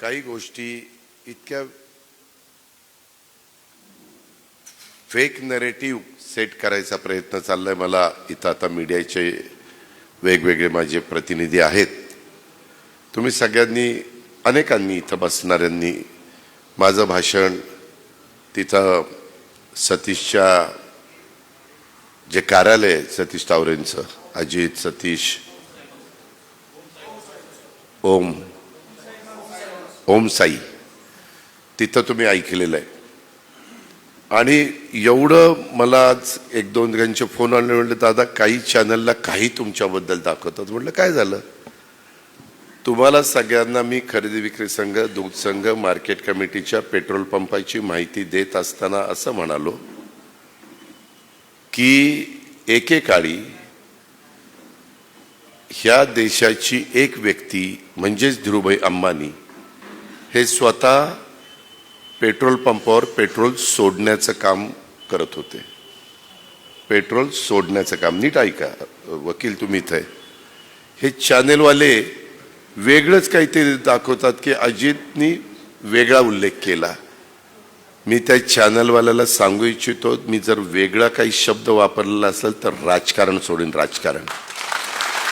काही गोष्टी इतक्या फेक नरेटिव्ह सेट करायचा प्रयत्न चाललाय. मला इथं आता मीडियाचे वेगवेगळे माझे प्रतिनिधी आहेत. तुम्ही सगळ्यांनी अनेकांनी इथं बसणाऱ्यांनी माझं भाषण तिथं सतीशच्या जे कार्यालय सतीश तावरेंचं, अजित सतीश ओम साई, तिथं तुम्ही ऐकलेलं आहे. आणि एवढं मला आज एक दोन जणांचे फोन आले, म्हणले दादा काही चॅनलला काही तुमच्याबद्दल दाखवतात. म्हटलं काय झालं? तुम्हाला सगळ्यांना मी खरेदी विक्री संघ, दूध संघ, मार्केट कमिटीच्या पेट्रोल पंपाची माहिती देत असताना असं म्हणालो की एकेकाळी ह्या देशाची एक व्यक्ती म्हणजेच धीरूभाई अंबानी हे स्वतः पेट्रोल पंपावर पेट्रोल सोडण्याचं काम करत होते. पेट्रोल सोडण्याचं काम. नीट ऐका वकील, तुम्ही इथं आहे. हे चॅनेलवाले वेगळंच काहीतरी दाखवतात की अजितनी वेगळा उल्लेख केला. मी त्या चॅनलवाल्याला सांगू इच्छितो, मी जर वेगळा काही शब्द वापरलेला असेल तर राजकारण सोडीन, राजकारण.